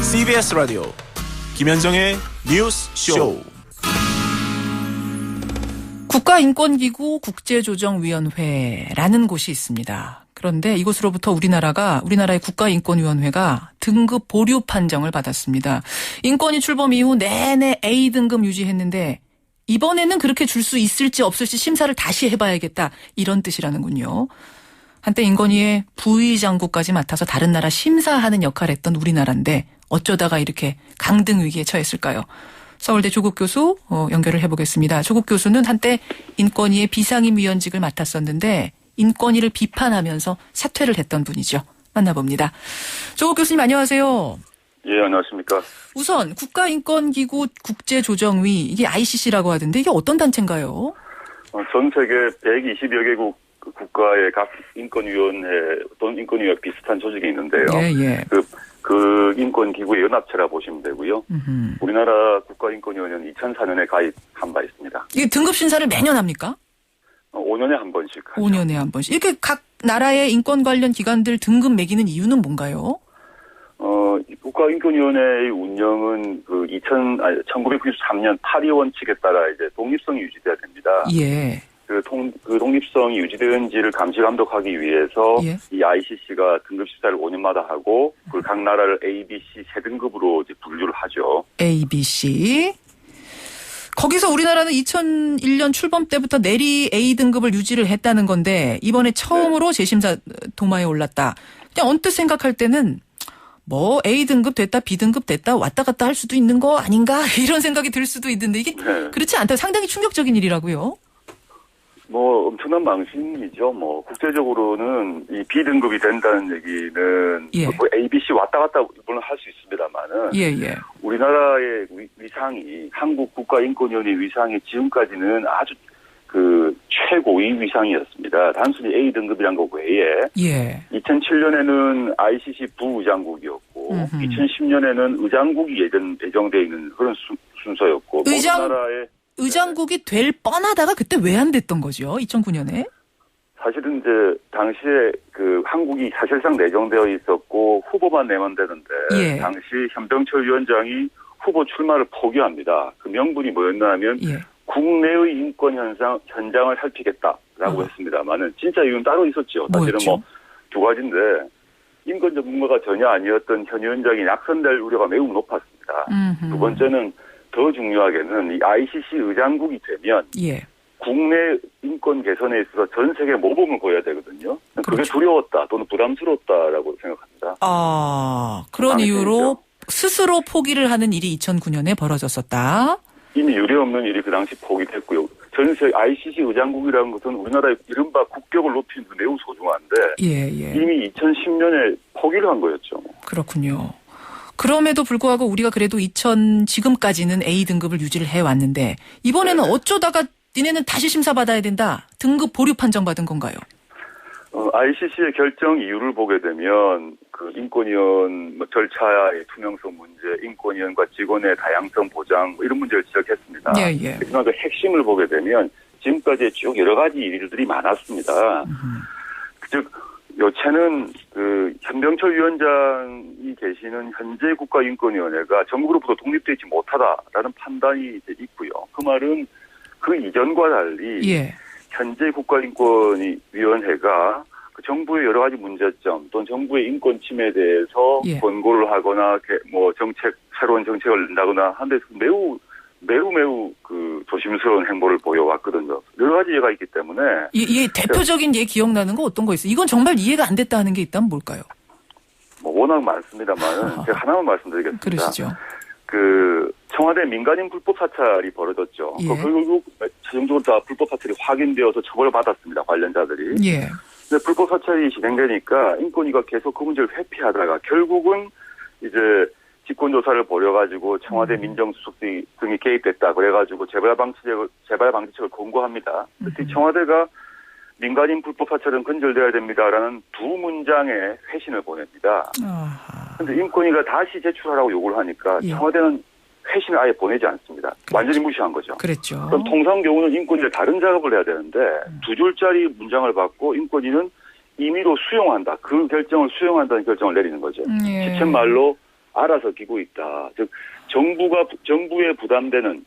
CBS 라디오 김현정의 뉴스 쇼. 국가인권기구 국제조정위원회라는 곳이 있습니다. 그런데 이곳으로부터 우리나라의 국가인권위원회가 등급 보류 판정을 받았습니다. 인권위 출범 이후 내내 A등급 유지했는데 이번에는 그렇게 줄 수 있을지 없을지 심사를 다시 해봐야겠다. 이런 뜻이라는군요. 한때 인권위의 부의장국까지 맡아서 다른 나라 심사하는 역할을 했던 우리나라인데 어쩌다가 이렇게 강등 위기에 처했을까요? 서울대 조국 교수 연결을 해보겠습니다. 조국 교수는 한때 인권위의 비상임위원직을 맡았었는데 인권위를 비판하면서 사퇴를 했던 분이죠. 만나봅니다. 조국 교수님 안녕하세요. 예, 안녕하십니까. 우선 국가인권기구 국제조정위, 이게 ICC라고 하던데 이게 어떤 단체인가요? 전 세계 120여 개국 국가의 각 인권위원회 또는 인권위와 비슷한 조직이 있는데요. 예. 그 인권기구의 연합체라 보시면 되고요. 우리나라 국가인권위원회는 2004년에 가입한 바 있습니다. 이게 등급 심사를 매년 합니까? 5년에 한 번씩 하죠. 5년에 한 번씩. 이렇게 각 나라의 인권 관련 기관들 등급 매기는 이유는 뭔가요? 국가인권위원회의 운영은 1993년 파리 원칙에 따라 이제 독립성이 유지돼야 됩니다. 예. 그 독립성이 유지되는지를 감시 감독하기 위해서 예. 이 ICC가 등급 심사를 5년마다 하고 그 각 나라를 A, B, C 세 등급으로 이제 분류를 하죠. A, B, C. 거기서 우리나라는 2001년 출범 때부터 내리 A 등급을 유지를 했다는 건데 이번에 처음으로 재심사 도마에 올랐다. 그냥 언뜻 생각할 때는 뭐 A 등급 됐다 B 등급 됐다 왔다 갔다 할 수도 있는 거 아닌가 이런 생각이 들 수도 있는데 이게 그렇지 않다. 상당히 충격적인 일이라고요. 엄청난 망신이죠. 국제적으로는 이 B등급이 된다는 얘기는 예. A, B, C 왔다 갔다 물론 할 수 있습니다만은 예. 우리나라의 위상이 한국 국가인권위원회 위상이 지금까지는 아주 최고의 위상이었습니다. 단순히 A등급이란 거 외에 2007년에는 ICC 부의장국이었고 2010년에는 의장국이 예정되어 있는 그런 순서였고 의장국이 될 뻔하다가 그때 왜 안 됐던 거죠? 2009년에? 사실은 이제 당시에 한국이 사실상 내정되어 있었고 후보만 내면 되는데 당시 현병철 위원장이 후보 출마를 포기합니다. 그 명분이 뭐였나 하면 국내의 인권 현장을 살피겠다라고 했습니다만은 진짜 이유는 따로 있었죠. 사실은 두 가지인데 인권 전문가가 전혀 아니었던 현 위원장이 낙선될 우려가 매우 높았습니다. 두 번째는 더 중요하게는 이 ICC 의장국이 되면 국내 인권 개선에 있어서 전 세계 모범을 보여야 되거든요. 그게 두려웠다 또는 부담스러웠다라고 생각합니다. 그런 이유로 스스로 포기를 하는 일이 2009년에 벌어졌었다. 이미 유례없는 일이 그 당시 포기됐고요. 전 세계 ICC 의장국이라는 것은 우리나라의 이른바 국격을 높이는 데 매우 소중한데 이미 2010년에 포기를 한 거였죠. 그렇군요. 그럼에도 불구하고 우리가 그래도 지금까지는 A등급을 유지를 해왔는데 이번에는 어쩌다가 니네는 다시 심사받아야 된다. 등급 보류 판정받은 건가요? ICC의 결정 이유를 보게 되면 인권위원 절차의 투명성 문제, 인권위원과 직원의 다양성 보장 이런 문제를 지적했습니다. 하지만 그 핵심을 보게 되면 지금까지 쭉 여러 가지 일들이 많았습니다. 즉 요체는 현병철 위원장이 계시는 현재 국가인권위원회가 정부로부터 독립되어 있지 못하다라는 판단이 이제 있고요. 그 말은 그 이전과 달리 현재 국가인권위원회가 정부의 여러 가지 문제점 또는 정부의 인권 침해에 대해서 권고를 하거나 새로운 정책을 낸다거나 하는데 매우 조심스러운 행보를 보여왔거든요. 여러 가지 예가 있기 때문에. 대표적인 기억나는 거 어떤 거 있어요? 이건 정말 이해가 안 됐다 하는 게 있다면 뭘까요? 워낙 많습니다만 제가 하나만 말씀드리겠습니다. 그러시죠. 청와대 민간인 불법 사찰이 벌어졌죠. 결국 최종적으로 다 불법 사찰이 확인되어서 처벌을 받았습니다. 관련자들이. 근데 불법 사찰이 진행되니까 인권위가 계속 그 문제를 회피하다가 결국은 이제 직권조사를 벌여가지고 청와대 민정수석 등이 개입됐다. 그래가지고 재발 방지책을 권고합니다. 그때 청와대가 민간인 불법 사찰은 근절돼야 됩니다라는 두 문장의 회신을 보냅니다. 그런데 인권위가 다시 제출하라고 요구를 하니까 청와대는 회신을 아예 보내지 않습니다. 완전히 무시한 거죠. 그랬죠. 그럼 통상 경우는 인권위가 다른 작업을 해야 되는데 두 줄짜리 문장을 받고 인권위는 임의로 수용한다. 그 결정을 수용한다는 결정을 내리는 거죠. 시쳇말로 알아서 기고 있다. 즉 정부에 부담되는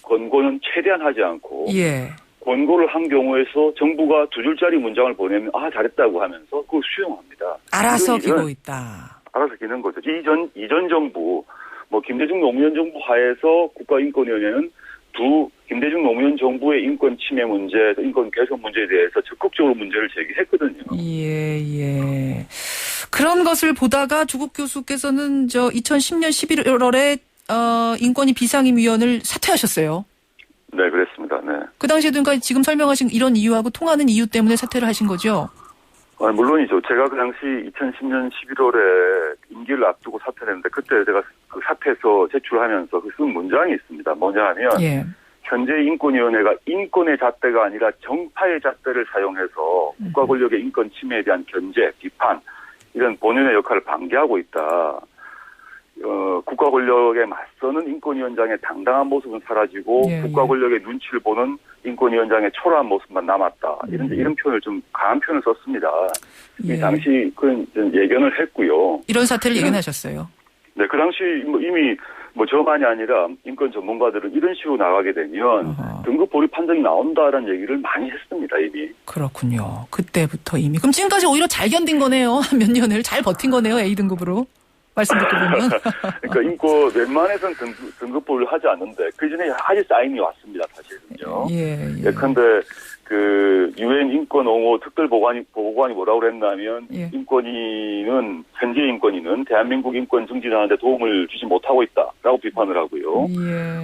권고는 최대한 하지 않고 예. 권고를 한 경우에서 정부가 2줄짜리 문장을 보내면 잘했다고 하면서 그걸 수용합니다. 알아서 기고 있다. 알아서 기는 거죠. 이전 정부 김대중 노무현 정부 하에서 국가인권위원회는 김대중 노무현 정부의 인권 침해 문제, 인권 개선 문제에 대해서 적극적으로 문제를 제기했거든요. 예. 그런 것을 보다가 조국 교수께서는 2010년 11월에 인권위 비상임위원을 사퇴하셨어요. 네, 그랬습니다. 네. 그 당시에도 그러니까 지금 설명하신 이런 이유하고 통하는 이유 때문에 사퇴를 하신 거죠? 물론이죠. 제가 그 당시 2010년 11월에 임기를 앞두고 사퇴를 했는데 그때 제가 그 사퇴서 제출하면서 쓴 문장이 있습니다. 뭐냐 하면 예. 현재 인권위원회가 인권의 잣대가 아니라 정파의 잣대를 사용해서 국가 권력의 인권 침해에 대한 견제, 비판 이런 본연의 역할을 방기하고 있다. 국가 권력에 맞서는 인권위원장의 당당한 모습은 사라지고 국가 권력의 눈치를 보는 인권위원장의 초라한 모습만 남았다. 이런 표현을 좀 강한 표현을 썼습니다. 예. 당시 그런 예견을 했고요. 이런 사태를 예견하셨어요. 네, 그 당시 이미 저만이 아니라 인권 전문가들은 이런 식으로 나가게 되면 등급 보류 판정이 나온다라는 얘기를 많이 했습니다, 이미. 그렇군요. 그때부터 이미. 그럼 지금까지 오히려 잘 견딘 거네요. 몇 년을 잘 버틴 거네요. A등급으로. 말씀 듣고 보면. 그러니까 인권 웬만해서는 등급 보류를 하지 않는데 그 전에 아직 사인이 왔습니다, 사실은요. 예컨대 그 유엔 인권 옹호 특별보고관이 뭐라고 그랬냐면 인권위는 현재 인권위는 대한민국 인권 증진하는데 도움을 주지 못하고 있다라고 비판을 하고요.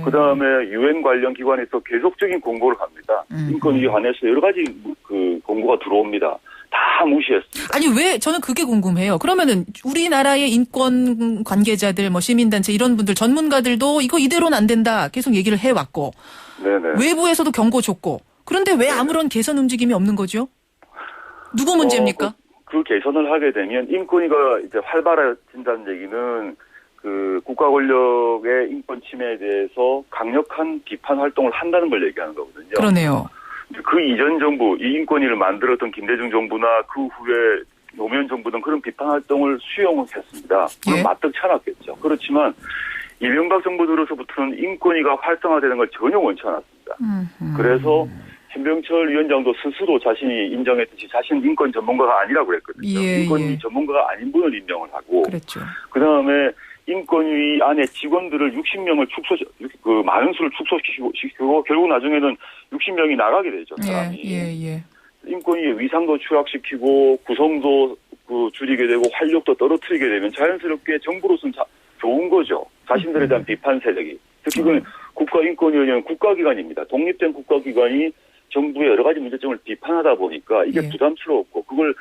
그다음에 유엔 관련 기관에서 계속적인 공고를 합니다. 인권위에 관해서 여러 가지 그 공고가 들어옵니다. 다 무시했습니다. 아니 왜 저는 그게 궁금해요. 그러면은 우리나라의 인권 관계자들, 시민단체 이런 분들, 전문가들도 이거 이대로는 안 된다 계속 얘기를 해왔고, 네네. 외부에서도 경고 줬고, 그런데 왜 아무런 개선 움직임이 없는 거죠? 누구 문제입니까? 그 개선을 하게 되면 인권위가 이제 활발해진다는 얘기는 그 국가 권력의 인권 침해에 대해서 강력한 비판 활동을 한다는 걸 얘기하는 거거든요. 그러네요. 그 이전 정부, 이 인권위를 만들었던 김대중 정부나 그 후에 노무현 정부 등 그런 비판 활동을 수용을 했습니다. 그럼 마뜩치 않았겠죠. 그렇지만 이명박 정부 들어서부터는 인권위가 활성화되는 걸 전혀 원치 않았습니다. 그래서 현병철 위원장도 스스로 자신이 인정했듯이 자신은 인권 전문가가 아니라고 그랬거든요. 인권위 전문가가 아닌 분을 임명을 하고, 그다음에 인권위 안에 직원들을 60명을 많은 수를 축소시키고 결국 나중에는 60명이 나가게 되죠, 사람이. 인권위의 위상도 추락시키고 구성도 줄이게 되고 활력도 떨어뜨리게 되면 자연스럽게 정부로서는 좋은 거죠. 자신들에 대한 비판 세력이. 특히 그 국가인권위원회는 국가기관입니다. 독립된 국가기관이 정부의 여러 가지 문제점을 비판하다 보니까 이게 부담스럽고 그걸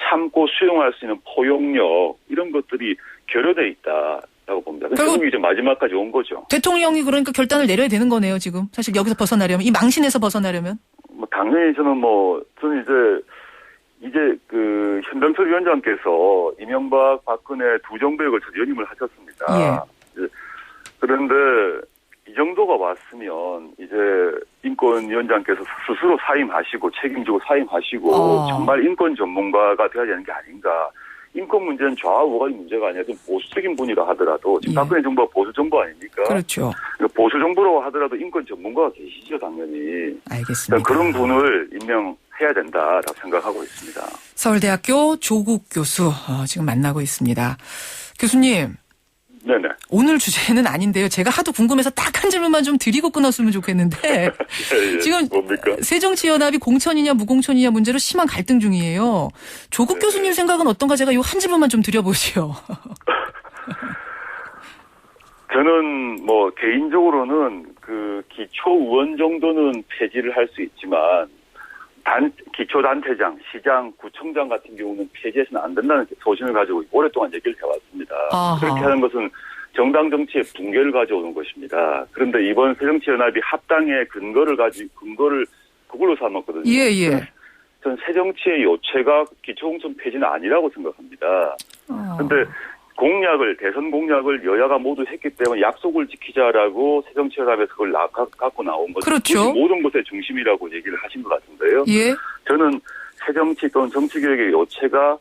참고 수용할 수 있는 포용력 이런 것들이 결여돼 있다라고 봅니다. 결국 이제 마지막까지 온 거죠. 대통령이 그러니까 결단을 내려야 되는 거네요, 지금. 사실 여기서 벗어나려면, 이 망신에서 벗어나려면. 당연히 저는 이제 그 현병철 위원장께서 이명박 박근혜 두 정부에 걸쳐서 연임을 하셨습니다. 그런데 이 정도가 왔으면 이제 인권위원장께서 스스로 사임하시고 책임지고 사임하시고 정말 인권 전문가가 되어야 되는 게 아닌가. 인권 문제는 좌우가 문제가 아니라 좀 보수적인 분이라 하더라도 지금 박근혜 정부가 보수 정부 아닙니까? 그렇죠. 보수 정부라고 하더라도 인권 전문가가 계시죠, 당연히. 알겠습니다. 그런 분을 임명해야 된다라고 생각하고 있습니다. 서울대학교 조국 교수 지금 만나고 있습니다. 교수님. 네네. 오늘 주제는 아닌데요. 제가 하도 궁금해서 딱 한 질문만 좀 드리고 끊었으면 좋겠는데 지금 뭡니까? 새정치연합이 공천이냐 무공천이냐 문제로 심한 갈등 중이에요. 조국 교수님 생각은 어떤가 제가 이 한 질문만 좀 드려보시오. 저는 개인적으로는 그 기초 의원 정도는 폐지를 할 수 있지만 기초단체장, 시장, 구청장 같은 경우는 폐지해서는 안 된다는 소신을 가지고 오랫동안 얘기를 해왔습니다. 그렇게 하는 것은 정당 정치의 붕괴를 가져오는 것입니다. 그런데 이번 새정치연합이 합당의 근거를 그걸로 삼았거든요. 전 새정치의 요체가 기초공천 폐지는 아니라고 생각합니다. 그런데 대선 공약을 여야가 모두 했기 때문에 약속을 지키자라고 새정치연합에서 그걸 갖고 나온 거죠. 그렇죠. 모든 것의 중심이라고 얘기를 하신 것 같은데요. 저는 새정치 또는 정치개혁의 요체가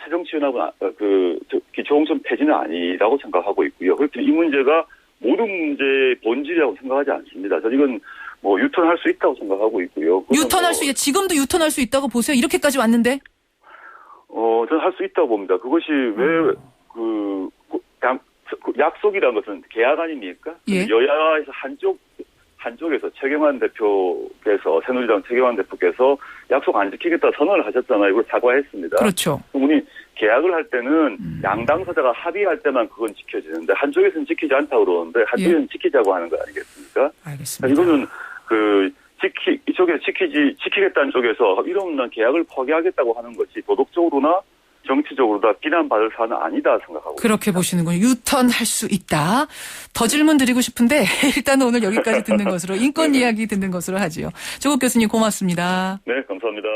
새정치연합은 기초공천 폐지는 아니라고 생각하고 있고요. 그렇기 때문에 이 문제가 모든 문제의 본질이라고 생각하지 않습니다. 저는 이건 뭐 유턴할 수 있다고 생각하고 있고요. 유턴할 수 지금도 유턴할 수 있다고 보세요. 이렇게까지 왔는데. 저는 할 수 있다고 봅니다. 그것이 왜 약속이라는 것은 계약 아닙니까? 예. 여야에서 한쪽에서 최경환 대표께서 새누리당 최경환 대표께서 약속 안 지키겠다 선언을 하셨잖아요. 이걸 사과했습니다. 그렇죠. 우리 계약을 할 때는 양당사자가 합의할 때만 그건 지켜지는데 한쪽에서는 지키지 않다고 그러는데 한쪽에서는 지키자고 하는 거 아니겠습니까? 알겠습니다. 이거는 이쪽에 지키겠다는 쪽에서 이러면 계약을 포기하겠다고 하는 것이 도덕적으로나 정치적으로 다 비난받을 사안은 아니다 생각하고 그렇게 있습니다. 보시는군요. 유턴할 수 있다. 더 질문 드리고 싶은데 일단은 오늘 여기까지 듣는 것으로 인권 이야기 듣는 것으로 하지요. 조국 교수님 고맙습니다. 네, 감사합니다.